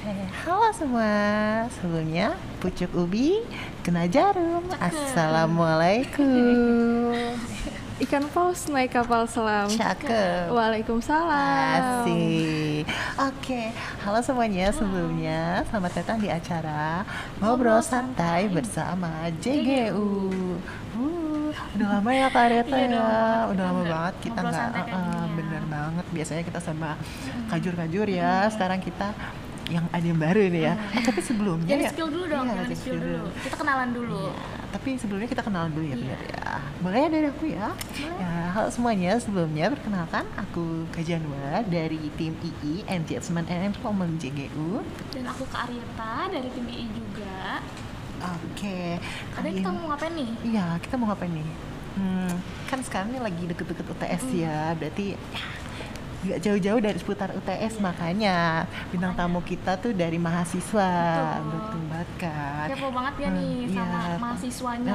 Halo semua, sebelumnya pucuk ubi kena jarum. Assalamualaikum. Ikan paus naik kapal selam. Cakep. Waalaikumsalam. Asik. Oke, halo semuanya. Sebelumnya selamat datang di acara Ngobrol Santai bersama JGU. Udah lama ya Kak Reta Iya ya. dong. Udah lama banget kita Ngobrol nggak. santai kayak gini ya. Bener banget. Biasanya kita sama kajur-kajur ya. Sekarang kita yang ada yang baru nih ya. Tapi sebelumnya Jangan ya. di-spill dulu dong, Iya, jangan di-spill dulu. Kita kenalan dulu. Iya, tapi sebelumnya kita kenalan dulu ya, benar ya. Boleh ya dari aku ya. Ya, halo semuanya. Sebelumnya perkenalkan aku Kak Janwa dari tim II Engagement and Employment JGU. Dan aku Kak Aryata dari tim II juga. Oke. Ada kita mau ngapain nih? Iya, kita mau ngapain nih? Kan sekarang nih lagi deket-deket UTS ya, berarti nggak jauh-jauh dari seputar UTS, makanya bintang tamu kita tuh dari mahasiswa. Betul banget kan. Kepo banget ya nih sama mahasiswanya.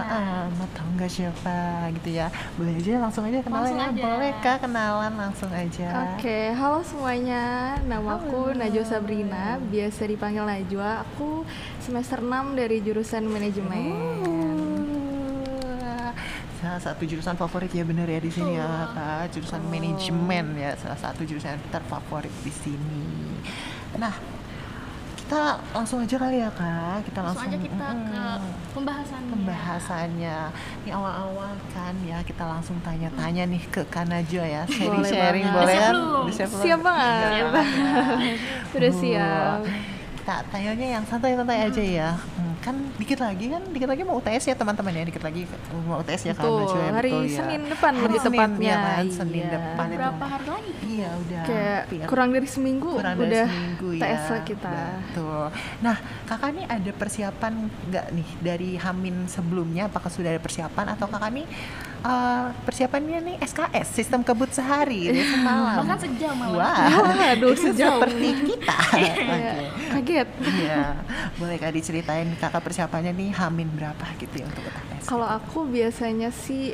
Mau tahu nggak siapa gitu ya? Boleh aja langsung aja kenalan Langsung ya. aja. Boleh Kak kenalan langsung aja. Oke, halo semuanya. Namaku Najwa Sabrina, biasa dipanggil Najwa. Aku semester 6 dari jurusan manajemen. Salah satu jurusan favorit ya, bener ya di sini ya Kak, jurusan manajemen ya, salah satu jurusan terfavorit di sini. Nah, kita langsung aja kali ya Kak, kita Langsung langsung aja kita ke pembahasannya. Ini awal-awal kan ya, kita langsung tanya-tanya nih ke Kak Najwa ya, Boleh sharing-sharing banget. boleh Siap kan? belum? Udah siap belum? Siap banget. Siap banget ya. Sudah siap. Kita tanyanya yang santai-santai aja ya. Kan dikit lagi mau UTS ya teman-teman ya, dikit lagi mau UTS ya kan Betul, Najwa ya, hari betul ya. Senin depan Hari lebih Senin, tepatnya. ya kan, Senin Iya. depan itu. Berapa hari lagi? Iya udah. Kayak hampir. kurang dari seminggu Kurang dari udah seminggu ya. TS lah kita. Betul. Nah, kakak nih ada persiapan nggak nih dari Hamin sebelumnya? Apakah sudah ada persiapan atau kakak nih persiapannya nih SKS, sistem kebut sehari dari semalam? Bahkan sejam malah. Wah, Waduh, itu sejam. seperti kita. Oke. Kaget. Iya. Boleh Kak diceritain kakak persiapannya nih Hamin berapa gitu ya untuk UTS? Kalau aku biasanya sih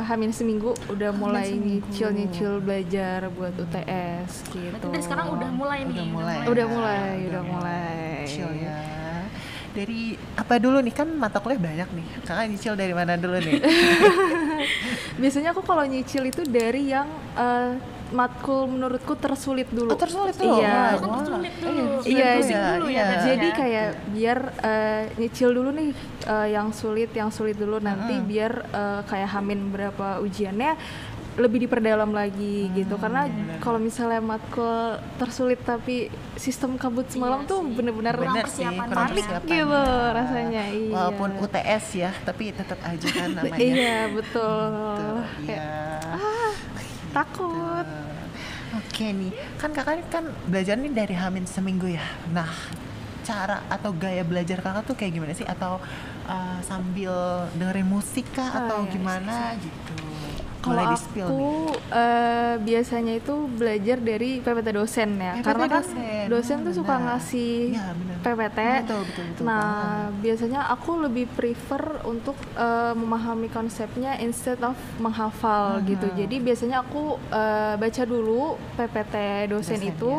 hamin seminggu udah mulai seminggu. nyicil belajar buat UTS gitu. Berarti dari sekarang udah mulai nih. Udah mulai. Chill ya. Dari apa dulu nih, kan mata kuliah banyak nih. Kakak nyicil dari mana dulu nih? Biasanya aku kalau nyicil itu dari yang matkul menurutku tersulit dulu. Oh, tersulit dulu. Iya. Kan tersulit dulu. Iya, Pusing dulu ya berarti Jadi ya. kayak biar nyicil dulu nih yang sulit dulu nanti biar kayak hamin berapa ujiannya lebih diperdalam lagi gitu, karena kalau misalnya matkul tersulit tapi sistem kabut semalam tuh sih. bener-bener Kurang Bener sih, persiapan kurang banget. persiapan. gitu rasanya. Iya. Walaupun UTS ya, tapi tetap aja kan namanya. Iya betul. Tuh, Kayak, iya. takut. Oke nih, kan kakak ini kan belajar nih dari Hamin seminggu ya. Nah, cara atau gaya belajar kakak tuh kayak gimana sih? Atau sambil dengerin musik kah? Atau iya, gimana gitu? Kalau Boleh di-spill nih. aku biasanya itu belajar dari PPT dosen ya, PPT karena kan dosen. dosen tuh suka Benar. ngasih Iya, benar. PPT. Betul banget. Nah, biasanya aku lebih prefer untuk memahami konsepnya instead of menghafal gitu. Jadi biasanya aku baca dulu PPT dosen Dosennya. itu,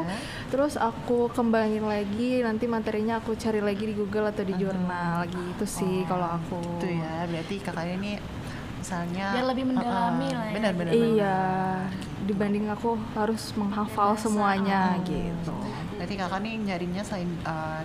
terus aku kembangin lagi, nanti materinya aku cari lagi di Google atau di jurnal gitu sih kalau aku. Itu ya, berarti kakaknya ini misalnya Biar lebih mendalami lah ya. Benar. Iya, dibanding aku harus menghafal semuanya gitu. Berarti kakak nih nyarinya selain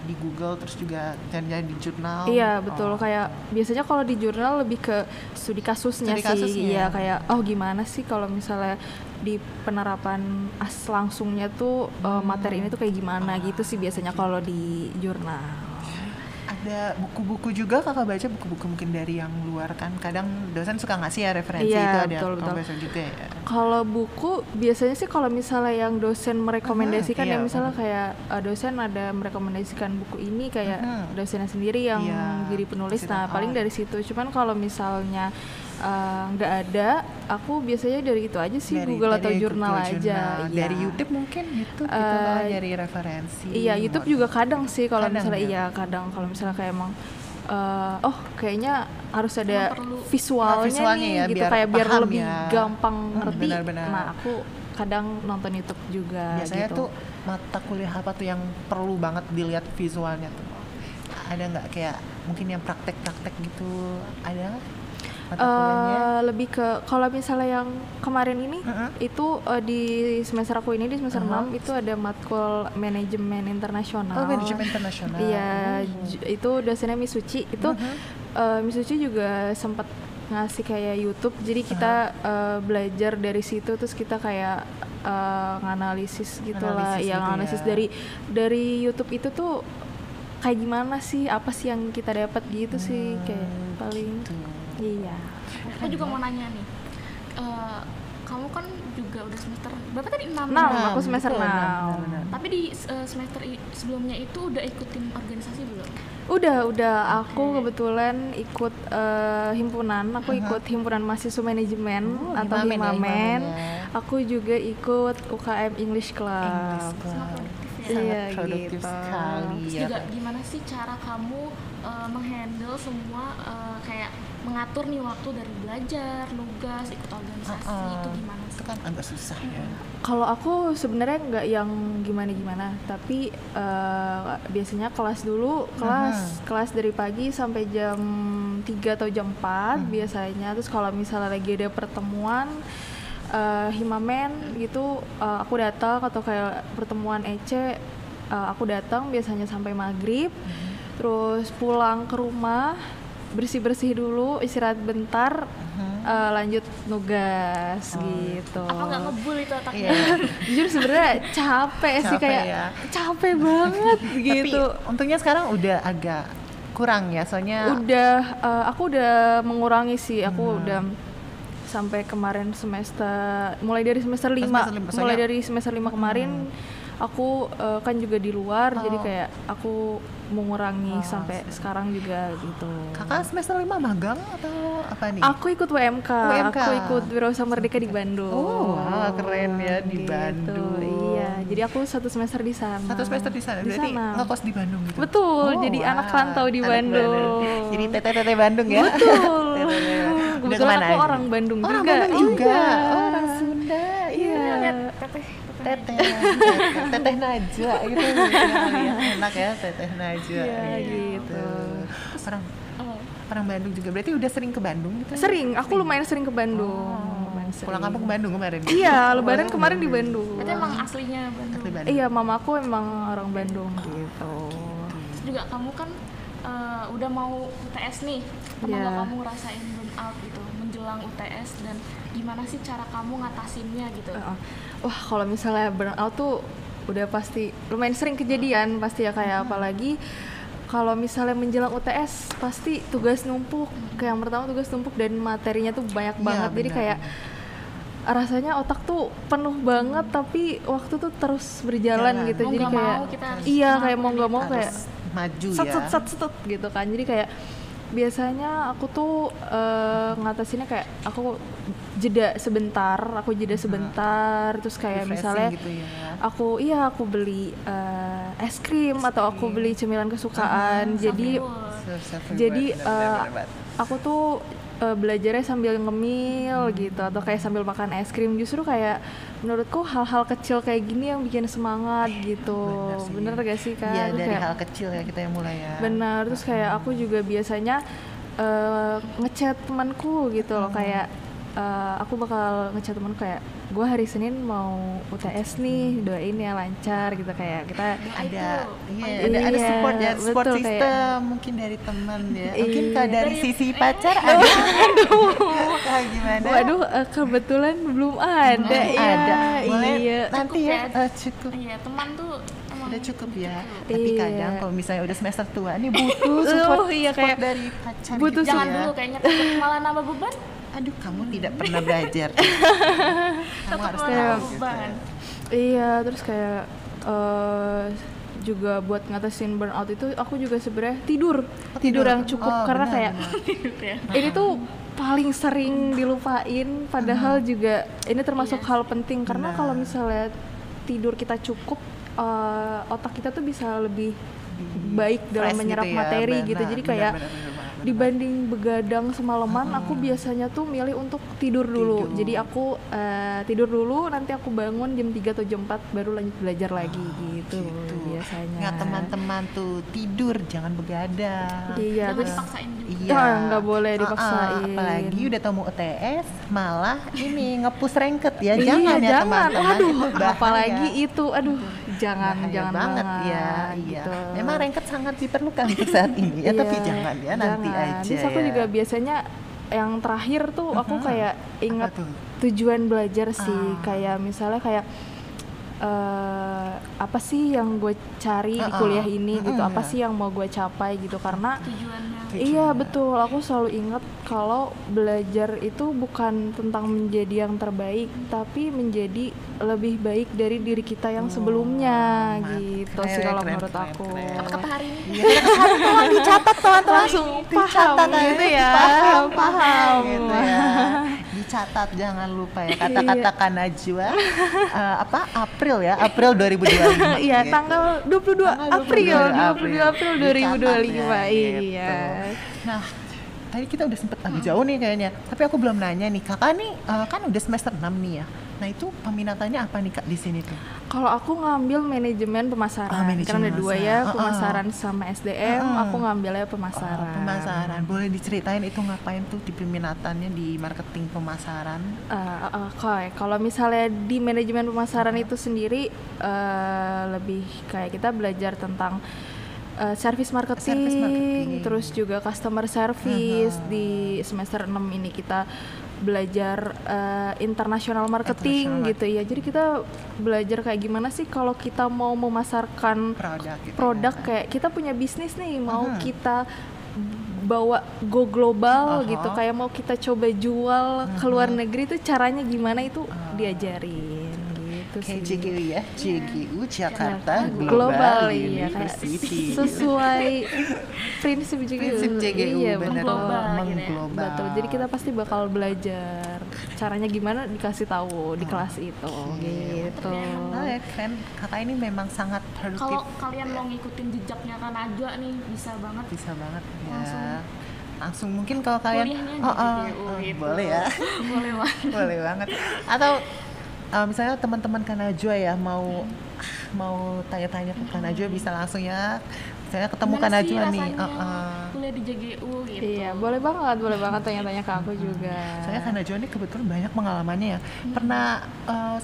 di Google, terus juga nyari di jurnal. Iya betul, kayak biasanya kalau di jurnal lebih ke studi kasusnya Studi sih. kasusnya. Iya, kayak gimana sih kalau misalnya di penerapan langsungnya tuh materi ini tuh kayak gimana gitu sih biasanya kalau di jurnal. Ada buku-buku juga kakak baca, buku-buku mungkin dari yang luar kan, kadang dosen suka ngasih ya referensi. Iya, itu ada betul. kakak baca juga ya. Kalau buku biasanya sih kalau misalnya yang dosen merekomendasikan iya. ya misalnya kayak dosen ada merekomendasikan buku ini kayak dosennya sendiri yang Iya, jadi penulis. kasih Nah tahu. paling dari situ. Cuman kalau misalnya nggak ada, aku biasanya dari itu aja sih, Google atau jurnal aja. Iya. Dari YouTube mungkin YouTube gitu lah, nyari referensi. Iya, YouTube juga kadang sih kalau Kadang misalnya ya? kadang kalau misalnya kayak emang kayaknya harus ada Emang perlu visualnya visualnya nih ya, gitu, biar kayak biar paham lebih ya. gampang ngerti. Benar-benar. Nah, aku kadang nonton YouTube juga. Biasanya gitu. tuh mata kuliah apa tuh yang perlu banget dilihat visualnya tuh? Ada nggak kayak mungkin yang praktek-praktek gitu? Ada nggak mata kuliahnya? Lebih ke kalau misalnya yang kemarin ini itu di semester aku ini di semester 6 itu ada matkul manajemen internasional. Oh, manajemen internasional. Iya, itu dosennya Misuci. Itu Misuci juga sempat ngasih kayak YouTube. Jadi kita belajar dari situ, terus kita kayak nganalisis gitulah. Analisis Yang gitu analisis ya. dari YouTube itu tuh kayak gimana sih, apa sih yang kita dapat gitu sih, kayak paling iya. Aku juga mau nanya nih, kamu kan juga udah semester berapa tadi? 6 6, aku semester betul, 6. benar. Tapi di semester sebelumnya itu udah ikutin organisasi belum? Udah aku kebetulan ikut himpunan, aku ikut himpunan mahasiswa manajemen atau Himamen ya, Himamen. Himamen ya. Aku juga ikut UKM English Club. English Club. Sangat produktif ya. Sangat Iya, produktif gitu. sekali Terus ya. juga gimana sih cara kamu menghandle semua kayak mengatur nih waktu dari belajar, nugas, ikut organisasi itu gimana Itu sih? kan agak susah ya. Kalau aku sebenarnya nggak yang gimana-gimana, tapi biasanya kelas dulu, kelas dari pagi sampai jam 3 atau jam 4 biasanya. Terus kalau misalnya lagi ada pertemuan Himamen gitu, aku datang, atau kayak pertemuan EC, aku datang biasanya sampai maghrib. Terus pulang ke rumah, bersih-bersih dulu, istirahat bentar, lanjut nugas gitu. Apa nggak ngebul itu otaknya? Iya. Jujur sebenarnya capek sih, Capek kayak ya. capek banget gitu. Tapi untungnya sekarang udah agak kurang ya, soalnya Aku udah mengurangi sih, aku udah sampai kemarin mulai dari semester 5, semester 5, soalnya- kemarin aku kan juga di luar, jadi kayak aku mengurangi sampai sekarang juga gitu. kakak semester 5 magang atau apa nih? Aku ikut WMK, aku ikut Wirausaha Merdeka di Bandung. Oh, wah, keren ya, di Bandung. Iya, jadi aku 1 semester di sana. 1 semester di sana, berarti ngekos di Bandung gitu? Betul, Oh, jadi wah, anak rantau di anak Bandung. Jadi teteh-teteh Bandung ya? Betul. Udah Kebetulan kemana aku aja? orang Bandung Orang juga. Bandung juga? Iya. Oh, orang Sunda, iya. Iya. Teteh Najwa gitu. Enak ya, Teteh Najwa. Iya, gitu. Orang Bandung juga, berarti udah sering ke Bandung gitu? Sering, aku lumayan sering ke Bandung. Lumayan sering. Pulang kampung ke Bandung kemarin? Iya, lebaran kemarin di Bandung. Itu emang aslinya Bandung. Asli Bandung. Iya, mamaku emang orang Bandung gitu. Terus juga kamu kan udah mau UTS nih, pernah Iya. nggak kamu ngerasain burnout gitu menjelang UTS, dan gimana sih cara kamu ngatasinnya gitu? Wah, kalau misalnya burnout tuh udah pasti lumayan sering kejadian pasti ya, kayak apalagi kalau misalnya menjelang UTS pasti tugas numpuk. Kayak yang pertama tugas numpuk dan materinya tuh banyak Iya, banget. Jadi benar, kayak rasanya otak tuh penuh banget, tapi waktu tuh terus berjalan Jalan. gitu. Mau Jadi nggak kayak mau kita harus iya, semangat kayak mau nggak mau Harus kayak maju set ya. set set set gitu kan. Jadi kayak biasanya aku tuh ngatasinnya kayak aku jeda sebentar, terus kayak Refreshing misalnya gitu ya. aku beli es krim atau aku beli cemilan kesukaan. Jadi aku tuh belajarnya sambil ngemil gitu, atau kayak sambil makan es krim. Justru kayak menurutku hal-hal kecil kayak gini yang bikin semangat gitu. Bener gak sih Kak? Iya, Terus dari kayak- hal kecil ya kita yang mulai ya. Benar, terus kayak aku juga biasanya ngechat temanku gitu loh, kayak aku bakal ngechat temanku kayak gue hari Senin mau UTS nih, doain ya lancar gitu, kayak kita Ada Iya, ada support ya, support betul, system kayak- mungkin dari teman ya. Mungkin Iya. kalau dari sisi pacar ada. Gimana? waduh kebetulan belum ada. Ada. Boleh Iya. nanti Cukup ya, ya. cukup. Iya, teman tuh emang Udah cukup ya. Tapi Iya. kadang kalau misalnya udah semester tua nih butuh support, Iya, support kayak dari pacar butuh gitu jangan ya. dulu, kayaknya takut malah nambah beban. Aduh, kamu tidak pernah belajar. Kamu Takut harus malah tahu nambah gitu. beban. Iya, terus kayak juga buat ngatasin burnout itu aku juga sebenarnya tidur yang cukup, Oh, karena benar, kayak benar. ini tuh paling sering dilupain, padahal juga ini termasuk hal penting, karena Benar. kalau misalnya tidur kita cukup, otak kita tuh bisa lebih baik dalam Fresh menyerap gitu ya, materi gitu. benar, Jadi benar, kayak benar, benar banget. dibanding begadang semalaman, aku biasanya tuh milih untuk tidur dulu. Tidur. Jadi aku tidur dulu, nanti aku bangun jam 3 atau jam 4 baru lanjut belajar lagi gitu biasanya. Nggak, teman-teman tuh tidur jangan begadang. Iya, Jangan terus dipaksain juga. Iya, nggak boleh dipaksain. apalagi udah tamu UTS malah ini nge-push ranked ya. Iya, Jangan ya jangan. teman-teman. Waduh, Itu bahaya. apalagi itu, aduh, jangan Bahaya banget ya. Iya. gitu. Memang ranked sangat diperlukan untuk saat ini ya, tapi Iya, jangan ya nanti jangan. aja. Terus aku ya. juga biasanya yang terakhir tuh aku kayak ingat Apa tuh? tujuan belajar sih, kayak misalnya kayak apa sih yang gue cari di kuliah ini gitu, apa sih yang mau gue capai gitu, karena Tujuannya. iya betul, aku selalu ingat kalau belajar itu bukan tentang menjadi yang terbaik, tapi menjadi lebih baik dari diri kita yang sebelumnya gitu sih kalau menurut aku. Kata hari ini. Iya, tolong dicatat teman-teman. Langsung Dicatat paham gitu ya, paham gitu ya. Dicatat jangan lupa ya kata-kata Kanajwa. Apa April ya, April 2025. Iya, gitu. tanggal 22 April, 22 April 2025. Dicatat ya, Iya. gitu. Nah, tadi kita udah sempet agak jauh nih kayaknya. Tapi aku belum nanya nih, kakak nih kan udah semester 6 nih ya. Nah itu peminatannya apa nih kak di sini tuh? Kalau aku ngambil manajemen pemasaran, Manajemen karena ada dua ya, pemasaran. pemasaran sama SDM, aku ngambilnya pemasaran. Pemasaran, boleh diceritain itu ngapain tuh di peminatannya di marketing pemasaran? Kalau misalnya di manajemen pemasaran itu sendiri lebih kayak kita belajar tentang service marketing, terus juga customer service. Di semester 6 ini kita belajar international marketing gitu ya. Jadi kita belajar kayak gimana sih kalau kita mau memasarkan produk kayak kita punya bisnis nih, mau kita bawa go global gitu, kayak mau kita coba jual ke luar negeri itu caranya gimana, itu diajarin gitu kayak sih. JGU ya, JGU Jakarta Global, Global iya, kayak University. sesuai prinsip JGU. Prinsip JGU, Iya, bener. Mengglobal. betul. Jadi kita pasti bakal belajar caranya gimana, dikasih tahu di kelas itu gitu. Nah, keren. Kakak ini memang sangat produktif. Kalau kalian mau ngikutin jejaknya kan Najwa nih, bisa banget. Bisa banget ya. Langsung. Langsung mungkin kalau kalian Kuliahnya di JGU gitu. boleh ya. Boleh banget. Boleh banget. Atau misalnya teman-teman Kanajwa ya mau tanya-tanya ke Kanajwa bisa langsung ya. Saya ketemu Gimana sih Kanajwa nih. rasanya kuliah di JGU gitu. Iya, boleh banget tanya-tanya ke aku juga. Saya Kanajwa ini kebetulan banyak pengalamannya ya. Pernah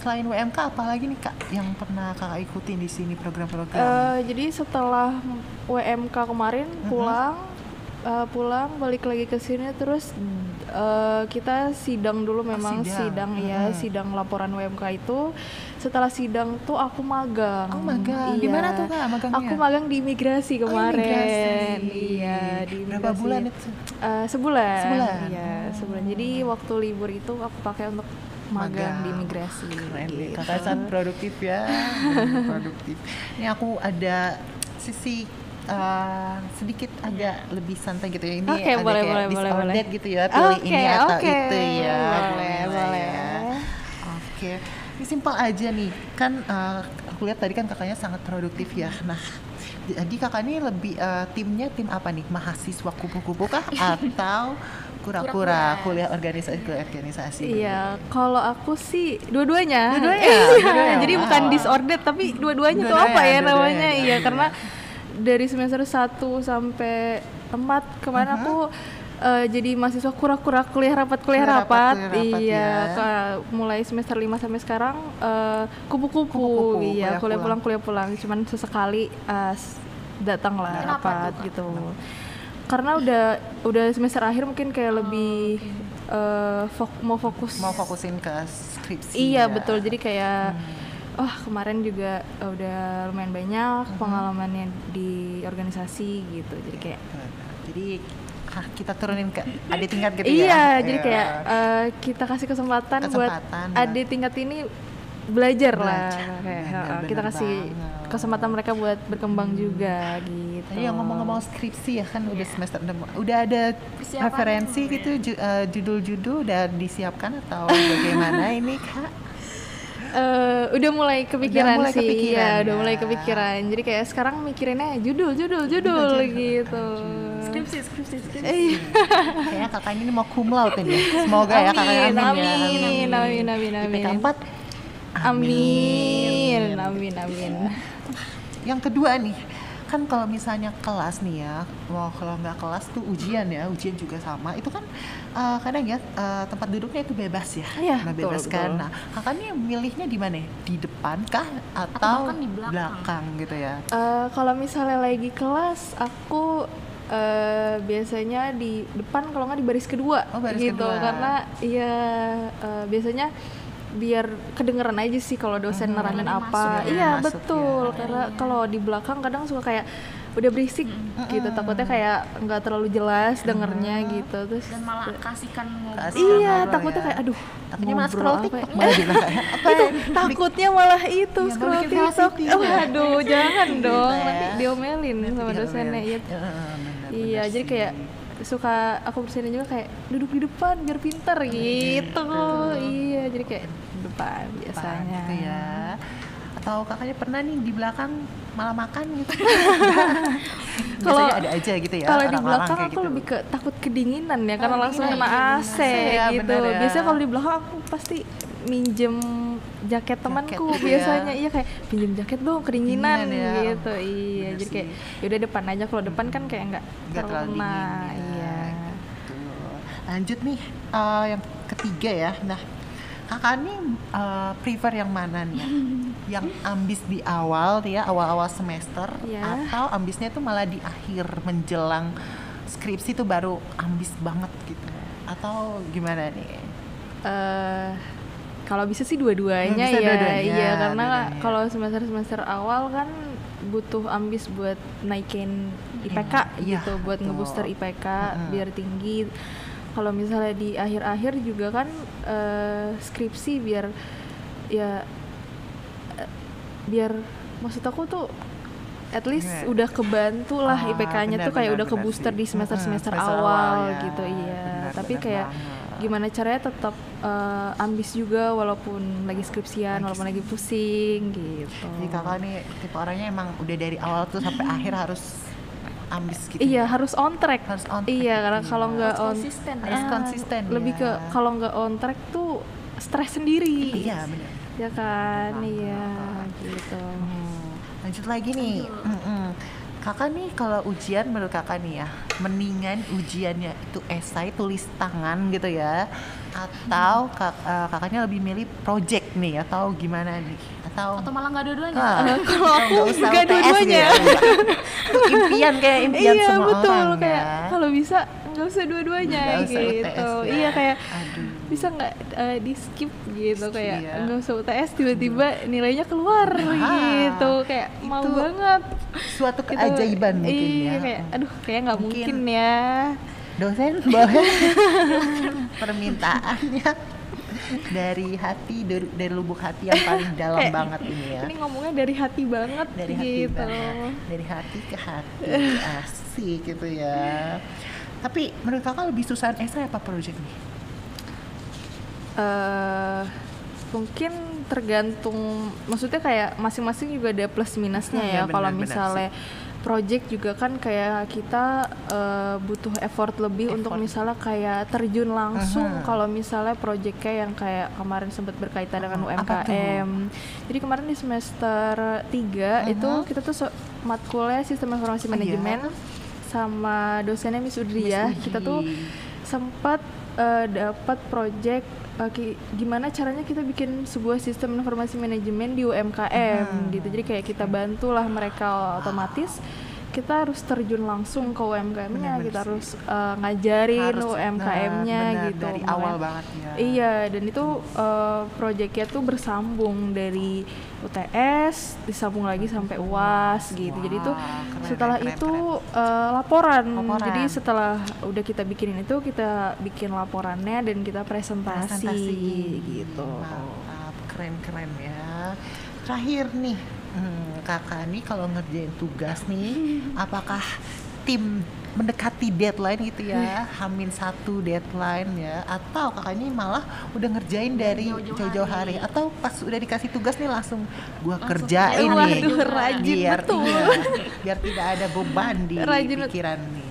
selain WMK apalagi nih Kak yang pernah Kakak ikutin di sini program-program? Jadi setelah WMK kemarin pulang balik lagi ke sini, terus kita sidang dulu, memang sidang laporan WMK itu. Setelah sidang tuh aku magang. Oh, magang. Iya. Di mana tuh Kak magangnya? Aku magang di imigrasi kemarin. Imigrasi. Iya, di Berapa imigrasi. bulan itu? Sebulan. Sebulan? Iya, sebulan. Jadi waktu libur itu aku pakai untuk magang di imigrasi. Keren deh, gitu. kakak sangat produktif ya. Produktif. Ini aku ada sisi sedikit agak lebih santai gitu ya. Ini Oke, ada boleh, kayak boleh, disordered boleh. gitu ya, pilih Oke, ini atau oke. itu ya. Boleh. Ya. Oke, ini simpel aja nih. Kan aku lihat tadi kan kakaknya sangat produktif ya. Nah, jadi kakak ini lebih timnya tim apa nih? Mahasiswa kupu-kupu kah atau kura-kura kuliah organisasi? Iya, kalau aku sih dua-duanya. Dua-duanya? Jadi bukan Wow. disordered, tapi dua-duanya tuh apa ya Dua-duanya, namanya? Iya, dua-duanya. karena dari semester 1 sampai 4 kemarin aku jadi mahasiswa kura-kura kuliah rapat. Kuliah rapat Iya, ya. mulai semester 5 sampai sekarang kupu-kupu. Kupu-kupu, Iya, kuliah kuliah pulang. Cuman sesekali datang lah Kenapa rapat tuh, Kak? gitu. Karena udah semester akhir, mungkin kayak lebih mau fokus. Mau fokusin ke skripsi. Iya ya. betul, jadi kayak kemarin juga udah lumayan banyak pengalamannya di organisasi gitu, jadi kayak Jadi kita turunin ke adik tingkat gitu ya. iya, jadi Iya. kayak kita kasih kesempatan buat Kesempatan, adik tingkat ini belajar lah, kayak Bener kita kasih banget. kesempatan mereka buat berkembang juga gitu. Tadi yang ngomong-ngomong skripsi ya kan udah semester 6. Udah ada Persiapan referensi belum gitu judul-judul udah disiapkan atau bagaimana ini Kak? Udah mulai kepikiran mulai sih, kepikiran udah ya. mulai kepikiran. Jadi kayak sekarang mikirinnya judul gitu. Skripsi. Kayaknya kakak ini mau cum laude ini. Semoga ya kakaknya amin. Amin. IPK 4. Amin. Yang kedua nih, kan kalau misalnya kelas nih ya, kalau nggak kelas tuh ujian juga sama. Itu kan kadang ya tempat duduknya itu bebas ya, Iya, bebas betul, kan. betul. Nah, kakak nih milihnya di mana? Di depan kah atau bahkan di belakang? gitu ya? Kalau misalnya lagi kelas, aku biasanya di depan, kalau nggak di baris kedua, Oh, baris gitu. kedua. Karena ya biasanya biar kedengeran aja sih kalau dosen nerangin Lebih apa. masuk ya. Iya Masuk betul. ya. Karena kalau di belakang kadang suka kayak udah berisik gitu. Takutnya kayak nggak terlalu jelas dengernya gitu. Terus Dan malah kasihkan ngobrol. iya, ngobrol takutnya ya. kayak aduh, Takutnya malah ngobrol scroll apa TikTok ya? malah di belakang. Apa ya? Takutnya malah itu Iya, scroll bikin TikTok. sensitif ya. Waduh, jangan dong. Gitu ya. Nanti diomelin sama dosennya. Iya, iya, jadi kayak suka aku bersihin juga kayak duduk di depan biar pintar gitu. Iya, jadi kayak depan biasanya. gitu ya. Atau kakaknya pernah nih di belakang malah makan gitu. Biasanya ada aja gitu ya. Kalau di orang-orang belakang kayak aku gitu. lebih ke takut kedinginan ya, karena langsung kedinginan, kena iya, AC ya, gitu. bener ya. Biasanya kalau di belakang aku pasti minjem jaket temanku gitu ya. biasanya. Iya kayak pinjem jaket dong, kedinginan Kedinginan ya. gitu. Iya, Bener jadi kayak sih. yaudah depan aja. Kalau depan kan kayak nggak Nggak terlalu dingin kena. ya, Iya. gitu. Lanjut nih yang ketiga ya. Nah, kakak nih prefer yang mana nih ya? Yang ambis di awal nih ya, awal-awal semester, Iya. atau ambisnya tuh malah di akhir menjelang skripsi tuh baru ambis banget gitu? Atau gimana nih? Kalau bisa sih dua-duanya Bisa ya. dua-duanya, Iya, karena dua-duanya. kalau semester awal kan butuh ambis buat naikin IPK Iya, gitu, buat betul. ngebooster IPK biar tinggi. Kalau misalnya di akhir-akhir juga kan skripsi biar ya biar maksud aku tuh at least Gimana? udah kebantu lah IPK-nya tuh kayak udah benar ke-booster sih. di semester-semester Semester awal ya. gitu. Iya, Benar, tapi benar kayak banget. gimana caranya tetap ambis juga walaupun lagi skripsian, walaupun lagi pusing gitu. Jadi kakak nih tipe orangnya emang udah dari awal tuh sampai akhir harus ambis gitu. Iya, ya? harus on track. Harus on track Iya, gitu karena ya. kalau nggak Harus on konsisten. Harus konsisten lebih ya. ke kalau nggak on track tuh stres sendiri. Iya benar. Ya kan, Benar, iya benar. gitu. Lanjut lagi nih. Kakak nih kalau ujian menurut kakak nih ya, mendingan ujiannya itu esai tulis tangan gitu ya, atau kakaknya lebih milih project nih atau gimana nih? Atau Atau malah nggak dua-duanya. Kalau aku nggak usah nggak UTS dua-duanya. gitu ya. Itu impian kayak impian Iya semua betul, orang kayak ya. kalau bisa nggak usah dua-duanya Nggak usah gitu. UTS ya. Iya kayak Aduh. bisa nggak di skip gitu, kayak Iya. nggak usah UTS tiba-tiba nilainya keluar gitu, kayak mau itu banget. Suatu Gitu. keajaiban mungkin Iya, ya. kayak aduh kayak nggak Mungkin. mungkin ya. Dosen boleh permintaannya dari hati, dari lubuk hati yang paling dalam Kayak, banget ini ya. Ini ngomongnya dari hati banget Dari hati gitu. banget, dari hati ke hati, asik gitu ya. Tapi menurut kakak lebih susah esai apa project nih? Mungkin tergantung, maksudnya kayak masing-masing juga ada plus minusnya ya. Benar, Kalau benar misalnya project juga kan kayak kita butuh effort lebih untuk misalnya kayak terjun langsung. Kalau misalnya projectnya yang kayak kemarin sempat berkaitan dengan Apa UMKM. Jadi kemarin di semester 3 itu kita tuh matkulnya sistem informasi manajemen sama dosennya Miss Udria. Kita tuh sempat dapat project gimana caranya kita bikin sebuah sistem informasi manajemen di UMKM gitu. Jadi kayak kita bantulah mereka, otomatis kita harus terjun langsung ke UMKM-nya, kita harus ngajarin UMKM-nya gitu dari awal banget ya. Iya, dan itu proyeknya tuh bersambung dari UTS disambung lagi sampai UAS gitu. Jadi itu setelah itu laporan. Jadi setelah udah kita bikinin itu, kita bikin laporannya dan kita presentasi gitu. Mantap, keren ya. Terakhir nih, kakak nih kalau ngerjain tugas nih, apakah tim mendekati deadline gitu ya, Hamin 1 deadline ya, atau kakaknya malah udah ngerjain dari jauh-jauh hari, atau pas udah dikasih tugas nih langsung gua kerjain nih. Waduh, rajin biar betul. biar tidak ada beban di Rajin pikiran nih.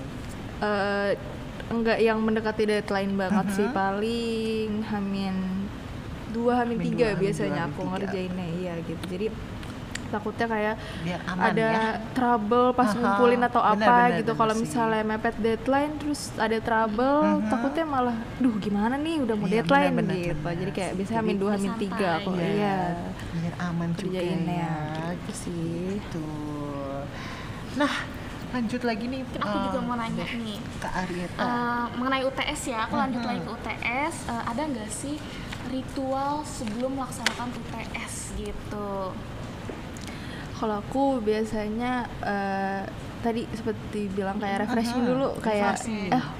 Enggak yang mendekati deadline banget sih, paling Hamin 2, Hamin 3 biasanya aku ngerjainnya, iya gitu. Jadi takutnya kayak Biar aman ada ya. trouble pas ngumpulin atau Benar, apa gitu. Kalau sih. misalnya mepet deadline terus ada trouble, takutnya malah gimana nih udah mau Iya, deadline benar, gitu. benar. Jadi kayak biasanya Hamin 2, Hamin 3 aku. Iya, Iya. biar aman juga Kerjainnya ya. gitu sih. Tuh. Nah, lanjut lagi nih. Aku juga mau nanya nih, Kak Arieta. mengenai UTS ya, aku lanjut lagi ke UTS. Ada nggak sih ritual sebelum melaksanakan UTS gitu? Kalau aku biasanya tadi seperti bilang kayak refreshing dulu, kayak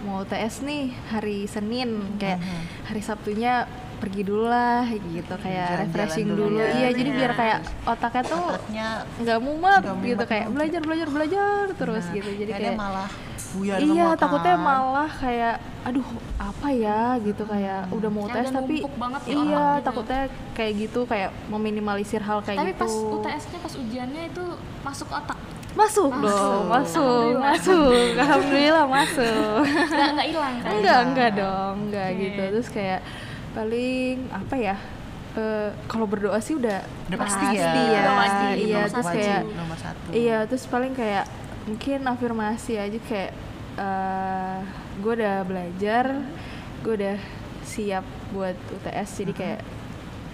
mau UTS nih hari Senin, kayak hari Sabtunya pergi dulu lah gitu, kayak Jalan-jalan refreshing dulu dulu. ya. Iya, jadi biar kayak otaknya tuh Otaknya nggak mumet nggak gitu, mumet kayak banget. belajar terus gitu. Jadi kayaknya kayak malah buyar iya, semua takutnya kan. malah kayak aduh apa ya gitu, kayak udah mau Kayak UTS udah tapi numpuk banget di iya otak gitu. takutnya kayak gitu, kayak meminimalisir hal kayak Tapi gitu. pas UTS-nya, pas ujiannya itu masuk otak, Masuk dong, masuk. Alhamdulillah masuk. nggak hilang kan? Enggak dong, enggak gitu. Terus kayak paling apa ya? Kalau berdoa sih udah pasti ya. Udah pasti, Iya, nomor terus satu. kayak nomor 1. iya, terus paling kayak mungkin afirmasi aja kayak gue udah belajar, gue udah siap buat UTS, jadi kayak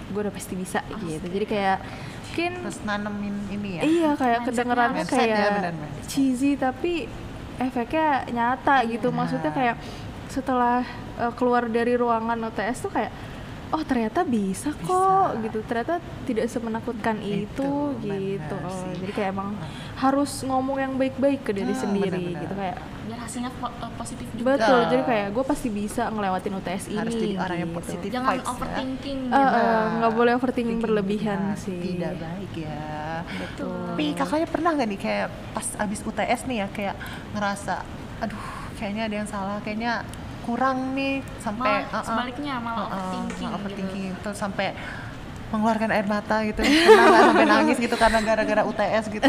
gue udah pasti bisa gitu. Jadi kayak mungkin Terus nanemin ini ya. iya kayak Mindset-nya kedengerannya mindset ya, kayak benar, mindset. cheesy tapi efeknya nyata gitu. Maksudnya kayak setelah keluar dari ruangan UTS tuh kayak oh ternyata bisa kok gitu, ternyata tidak semenakutkan itu gitu. benar sih. Jadi kayak emang harus ngomong yang baik-baik ke diri sendiri benar-benar. gitu, kayak Biar hasilnya positif juga. betul. Jadi kayak gue pasti bisa ngelewatin UTS ini. Harus jadi orang yang gitu. positif Jangan vibes ya. overthinking Nggak boleh overthinking berlebihan sih. Tidak baik ya. Betul. Tapi kakaknya pernah nggak nih kayak pas abis UTS nih ya kayak ngerasa aduh kayaknya ada yang salah, kayaknya kurang nih, sampai Malah sebaliknya malah overthinking, overthinking terus sampai mengeluarkan air mata gitu. Pernah nggak sampai nangis gitu karena gara-gara UTS gitu?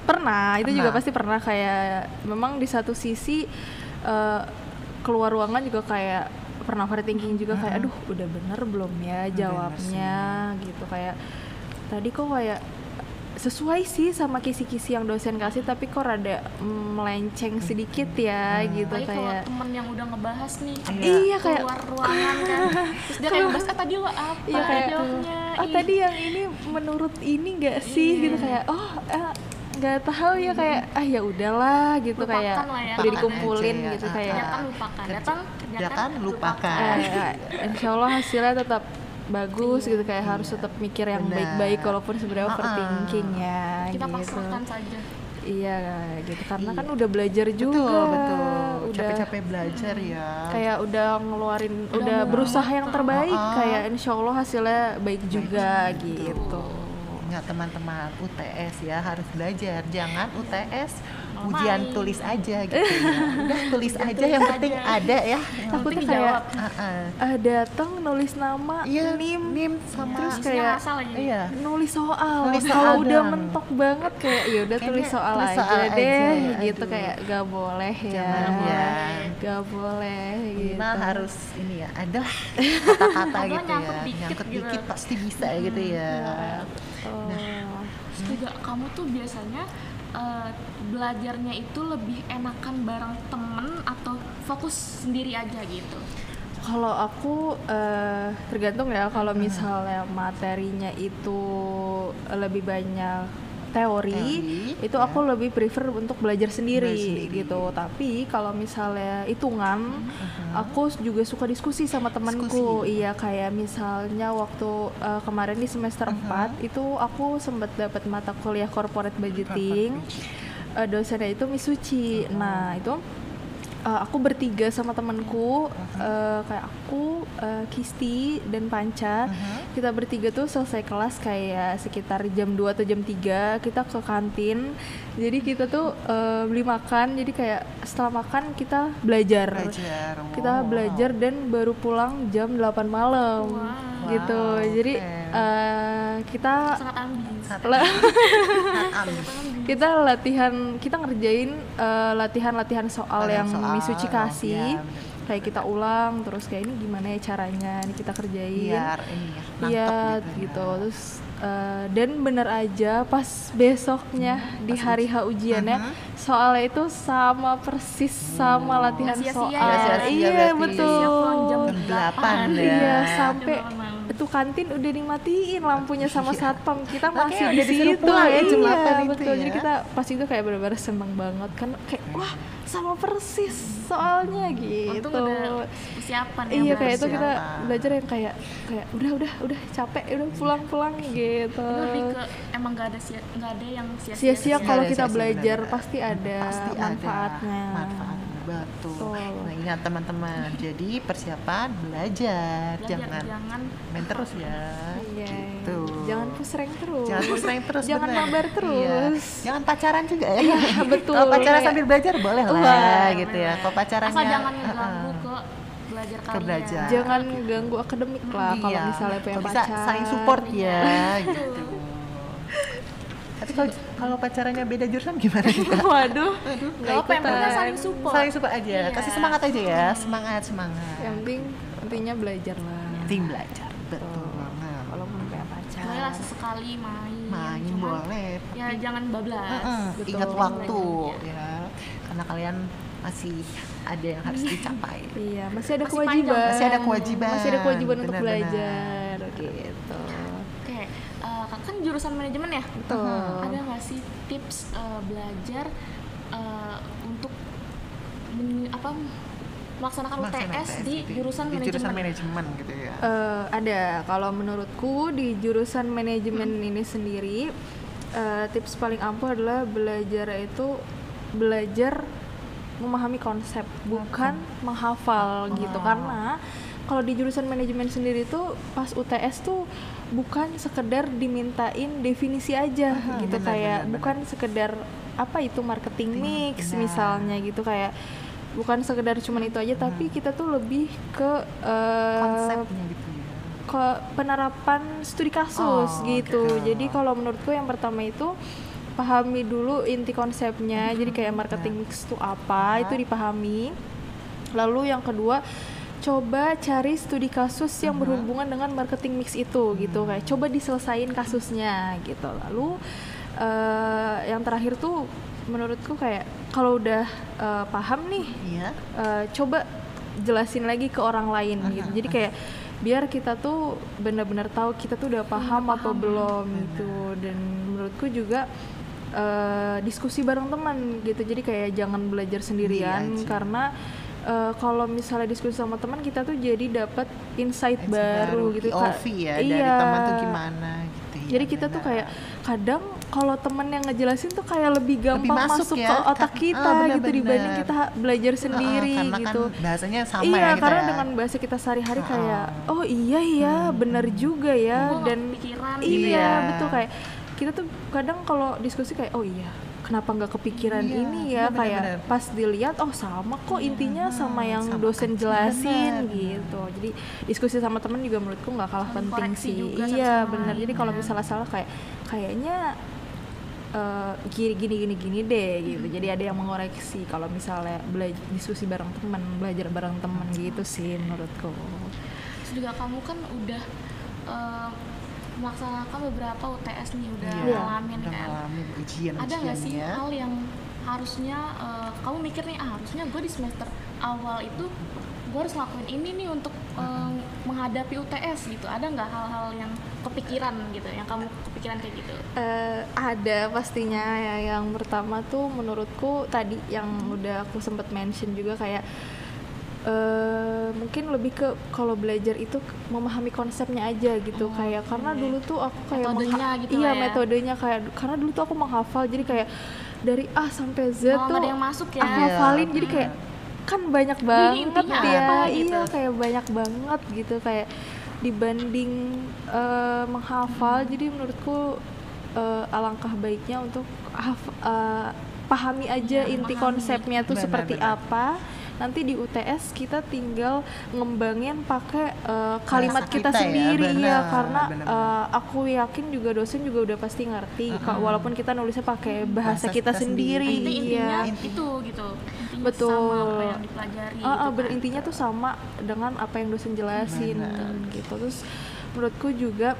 Pernah, itu juga Pernah. pasti pernah. Kayak memang di satu sisi keluar ruangan juga kayak pernah overthinking juga, kayak aduh udah bener belum ya jawabnya gitu, kayak tadi kok kayak sesuai sih sama kisi-kisi yang dosen kasih tapi kok rada melenceng sedikit ya gitu. Apalagi kalau Kayak temen yang udah ngebahas nih, iya kayak keluar ruangan kan, terus dia kayak ngebahas tadi lo apa iya kayak jawabnya. oh tadi yang ini menurut ini nggak sih gitu, kayak oh nggak tahu ya, kayak ya udahlah gitu, Lupakan kayak lah ya, udah lupakan dikumpulin aja ya. gitu, kayak Kerjakan lupakan, datang Kerjakan lupakan. insya Allah hasilnya tetap bagus gitu, kayak harus tetap mikir yang Benar. baik-baik walaupun sebenarnya overthinking ya kita gitu. pasrahkan saja. Iya gitu, karena kan udah belajar juga, Betul. udah Capek-capek belajar ya. kayak udah ngeluarin, udah berusaha yang terbaik, kayak insya Allah hasilnya baik juga gitu. Ingat teman-teman, UTS ya harus belajar, jangan UTS ujian tulis aja gitu ya. Udah tulis aja, yang penting ada ya. Yang Takutnya penting kayak datang nulis nama, iya, nim sama terus Isinya kayak ngasal lagi. iya. nulis soal. Nulis soal Kalau udah doang. mentok banget kayak ya udah tulis Kayaknya soal tulis aja soal aja deh ya, gitu, aduh. kayak gak boleh ya. Jangan ya. Gak boleh gitu. Minimal harus ini ya, ada kata-kata Ada gitu ya, nyangkut dikit nyangkut gitu. dikit pasti bisa gitu ya. Terus juga kamu tuh biasanya belajarnya itu lebih enakan bareng temen atau fokus sendiri aja gitu? Kalau aku tergantung ya, kalau misalnya materinya itu lebih banyak teori, itu ya. aku lebih prefer untuk belajar sendiri, Belajar sendiri. gitu. Tapi kalau misalnya hitungan, aku juga suka diskusi sama temanku. Iya, kayak misalnya waktu kemarin di semester 4 itu aku sempat dapat mata kuliah corporate budgeting. Dosennya itu Miss Suci. Nah, itu Aku bertiga sama temanku, kayak aku, Kisti dan Panca. Kita bertiga tuh selesai kelas kayak sekitar jam 2 atau jam 3 kita ke kantin. Jadi kita tuh beli makan, jadi kayak setelah makan kita belajar. Kita belajar dan baru pulang jam 8 malam. Gitu. Jadi kita sangat ambis. kita ngerjain latihan soal yang Miss Suci kasih. Kayak kita ulang terus kayak ini gimana ya caranya, ini kita kerjain. Iya gitu. Terus dan bener aja pas besoknya di hari H ujiannya soalnya itu sama persis sama latihan soal. Iya betul. Jam 8 Iya sampai itu kantin udah dimatiin lampunya sama satpam, kita masih di situ ya jam 8 itu betul. ya. Jadi kita pas itu kayak benar-benar seneng banget kan, kayak wah sama persis soalnya gitu. Untung udah persiapan ya. Iya kayak itu kita belajar yang kayak udah capek udah pulang gitu. Itu lebih ke emang nggak ada yang sia-sia Kalau kita sia-sia, belajar benar. pasti ada manfaatnya. Betul. Nah, ingat teman-teman, jadi persiapan belajar, jangan main terus ya. Iya. Gitu. Jangan pusreng terus. Jangan Jangan mabar terus. Iya. Jangan pacaran juga ya. Betul. Kalau pacaran Kayak- sambil belajar boleh lah Wah, gitu ya. Kalau pacarannya asal jangan ngeganggu ke belajar kalian. belajar. Jangan ganggu akademik lah kalau Iya. misalnya punya Kalau bisa pacar. saling support ya gitu. Tapi kalau pacarannya beda jurusan gimana juga? Waduh. Gak apa, yang penting saling support. Saling support aja. Iya. Kasih semangat aja ya. Semangat. Yang penting intinya belajar lah. Tim belajar. Betul banget. Walaupun punya pacar. Boleh lah sesekali main. Cuman, boleh. ya jangan bablas. Betul. Ingat waktu Belajarnya. ya. Karena kalian masih ada yang harus dicapai. Iya, masih ada Masih kewajiban. panjang. Masih ada kewajiban. Masih ada kewajiban untuk Benar-benar. belajar gitu. Oke, kan jurusan manajemen ya? Betul. Ada nggak sih tips belajar untuk melaksanakan UTS di jurusan manajemen? manajemen gitu ya. Ada, kalau menurutku di jurusan manajemen ini sendiri tips paling ampuh adalah belajar memahami konsep, bukan menghafal gitu. Karena kalau di jurusan manajemen sendiri tuh pas UTS tuh bukan sekedar dimintain definisi aja gitu, kayak bukan sekedar apa itu marketing mix misalnya gitu, kayak bukan sekedar cuman itu aja, tapi kita tuh lebih ke Konsepnya gitu ya. ke penerapan studi kasus gitu. Jadi kalau menurutku yang pertama itu pahami dulu inti konsepnya. Jadi kayak marketing mix itu apa, itu dipahami. Lalu yang kedua, coba cari studi kasus yang berhubungan dengan marketing mix itu gitu. Kayak coba diselesain kasusnya gitu. Lalu yang terakhir tuh menurutku kayak kalau udah paham nih, coba jelasin lagi ke orang lain gitu. Jadi kayak biar kita tuh benar-benar tahu kita tuh udah paham apa belum gitu. Dan menurutku juga diskusi bareng teman gitu. Jadi kayak jangan belajar sendirian, karena kalau misalnya diskusi sama teman kita tuh jadi dapat insight baru gitu. POV ya, dari teman tuh gimana gitu ya. Jadi kita tuh kayak kadang kalau teman yang ngejelasin tuh kayak lebih gampang masuk ya, ke otak kita gitu dibanding kita belajar sendiri karena gitu. Kan bahasanya sama iya, ya kita karena ya. dengan bahasa kita sehari-hari kayak oh iya benar juga ya. Gua Dan kepikiran. iya betul, kayak kita tuh kadang kalau diskusi kayak oh iya kenapa nggak kepikiran ini ya, kayak pas dilihat oh sama kok intinya sama yang sama dosen aja. jelasin Bener. gitu. Jadi diskusi sama temen juga menurutku nggak kalah penting koreksi sih. juga Iya sama benar. lain Jadi kalau ya. misalnya salah kayaknya gini deh gitu. Jadi ada yang mengoreksi kalau misalnya diskusi bareng teman, belajar bareng teman gitu sih menurutku. Terus juga kamu kan udah melaksanakan beberapa UTS nih, udah Iya, ngalamin udah kan. ngalamin ujian Ada nggak sih ya. hal yang harusnya kamu mikir nih harusnya gue di semester awal itu gue harus lakuin ini nih untuk menghadapi UTS gitu. Ada nggak hal-hal yang kepikiran gitu, yang kamu kepikiran kayak gitu? Ada pastinya ya. Yang pertama tuh menurutku tadi yang udah aku sempat mention juga kayak mungkin lebih ke kalau belajar itu memahami konsepnya aja gitu. Kayak karena dulu tuh aku kayak Metodenya gitu iya lah ya. metodenya kayak karena dulu tuh aku menghafal, jadi kayak dari A sampai Z Malah tuh nggak ada yang masuk ya. aku hafalin, jadi kayak kan banyak banget intinya ya, apa gitu. iya kayak banyak banget gitu, kayak dibanding menghafal. Jadi menurutku alangkah baiknya untuk pahami aja inti konsepnya tuh seperti apa. Nanti di UTS kita tinggal ngembangin pakai kalimat Bahasa kita kita ya, sendiri benar, ya, karena benar. aku yakin juga dosen juga udah pasti ngerti walaupun kita nulisnya pakai bahasa kita kita sendiri. Itu intinya Iya. itu gitu. Intinya Betul. sama apa yang dipelajari gitu kan. Intinya tuh sama dengan apa yang dosen jelasin gitu. Terus menurutku juga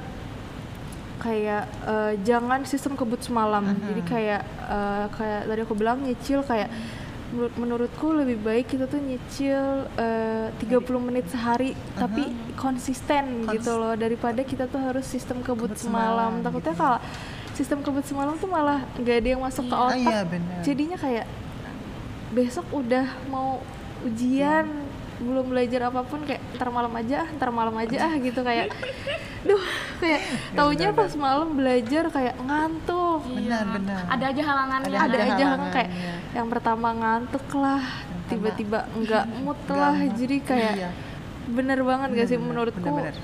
kayak jangan sistem kebut semalam. Jadi kayak tadi aku bilang nyicil, kayak menurutku lebih baik kita tuh nyicil 30 menit sehari tapi konsisten gitu loh, daripada kita tuh harus sistem kebut semalam. Takutnya kalau sistem kebut semalam tuh malah nggak ada yang masuk ke otak. Iya, benar. Jadinya kayak besok udah mau ujian belum belajar apapun, kayak ntar malam aja gitu, kayak kayak taunya pas malam belajar kayak ngantuk. Benar. Ada aja halangannya. Ada aja halangannya. kayak yang pertama ngantuk lah, tiba-tiba enggak mood lah, jadi kayak Iya. bener banget gak sih Bener, menurutku. bener.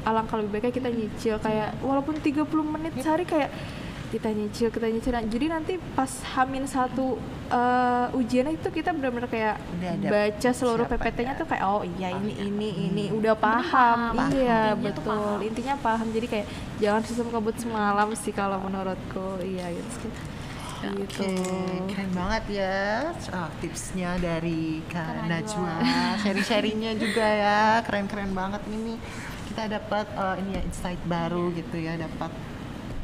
Alangkah lebih baiknya kita nyicil, kayak walaupun 30 menit sehari, kayak kita nyicil. Nah, jadi nanti pas H-1 ujiannya itu kita benar-benar kayak Udah ada baca seluruh siapa PPT-nya ya. tuh kayak ini udah paham. paham. Iya, Intinya tuh betul. paham. Intinya paham. Jadi kayak jangan sistem kebut semalam sih kalau menurutku. Iya gitu. Gitu. Oke, keren banget ya tipsnya dari Kak Najwa. Sharing-sharingnya juga ya, keren-keren banget ini. Kita dapat ini ya insight baru gitu ya, dapat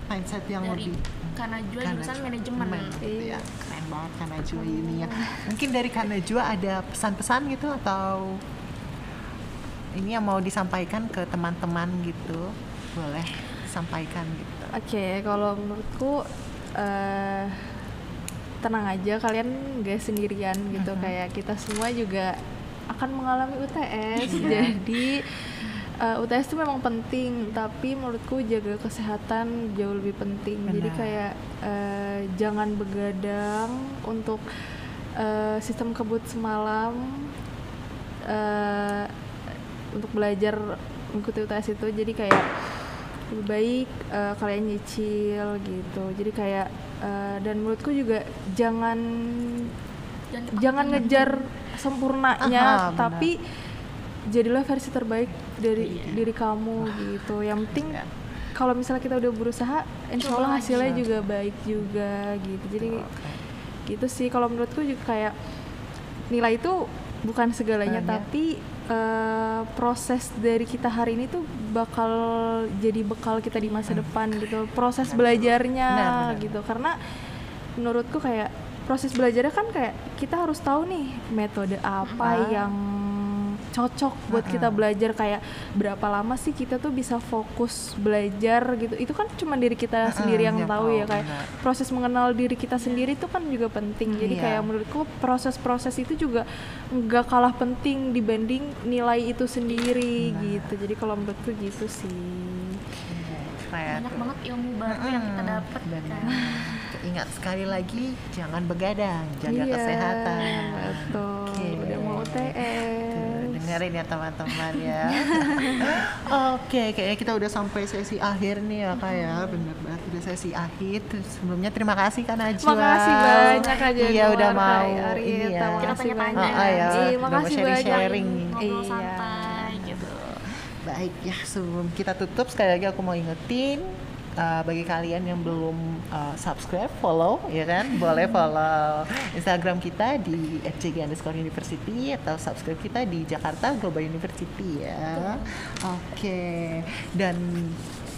mindset yang Dari lebih Kak Najwa jurusan manajemen. gitu ya. Keren banget Kak Najwa ini ya. Mungkin dari Kak Najwa ada pesan-pesan gitu atau ini yang mau disampaikan ke teman-teman gitu, boleh sampaikan gitu. Oke, kalau menurutku tenang aja, kalian gak sendirian gitu. Kayak kita semua juga akan mengalami UTS. Jadi UTS itu memang penting, tapi menurutku jaga kesehatan jauh lebih penting. Jadi kayak jangan begadang untuk sistem kebut semalam untuk belajar mengikuti UTS itu. Jadi kayak lebih baik kalian nyicil gitu. Jadi kayak dan menurutku juga jangan ngejar sempurnanya, benar. tapi jadilah versi terbaik dari diri kamu gitu. Yang penting kalau misalnya kita udah berusaha, insya Allah hasilnya juga baik juga gitu. Jadi gitu sih kalau menurutku juga, kayak nilai itu bukan segalanya, tapi proses dari kita hari ini tuh bakal jadi bekal kita di masa depan gitu. Proses belajarnya gitu, karena menurutku kayak proses belajarnya kan kayak kita harus tahu nih metode apa yang cocok buat kita belajar, kayak berapa lama sih kita tuh bisa fokus belajar gitu. Itu kan cuma diri kita sendiri yang tahu ya, kayak proses mengenal diri kita sendiri itu kan juga penting. Jadi kayak menurutku proses-proses itu juga nggak kalah penting dibanding nilai itu sendiri gitu. Jadi kalau menurutku gitu sih. Banyak banget ilmu baru yang kita dapat kan. Ingat sekali lagi, jangan begadang, jaga kesehatan. Betul. Udah mau UTS. Dengerin ya teman-teman ya. Oke, kayaknya kita udah sampai sesi akhir nih ya Kak ya. Bener banget, udah sesi akhir. Terus sebelumnya terima kasih Kak Najwa. Makasih banyak Kak Januar. Iya udah mau Ari, ini ya. Kita tanya-tanya. Ya. Terima kasih banyak. Sharing. Ngobrol santai gitu. Baik ya, sebelum kita tutup sekali lagi aku mau ingetin bagi kalian yang belum subscribe, follow ya kan, boleh follow Instagram kita di @jg_university atau subscribe kita di Jakarta Global University ya. Oke. Dan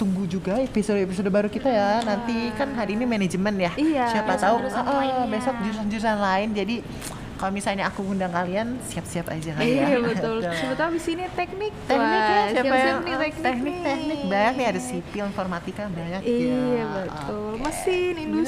tunggu juga episode-episode baru kita ya. Nanti kan hari ini manajemen ya. Iya. Siapa tahu Jurusan lainnya. besok jurusan-jurusan lain. Jadi kalau misalnya aku undang kalian, siap-siap aja kan ya. Iya betul. Sebetulnya di sini teknik Ya, siapa siap-siap yang nih teknik banyak nih, ada sipil, informatika banyak ya. Iya betul. Mesin, industri.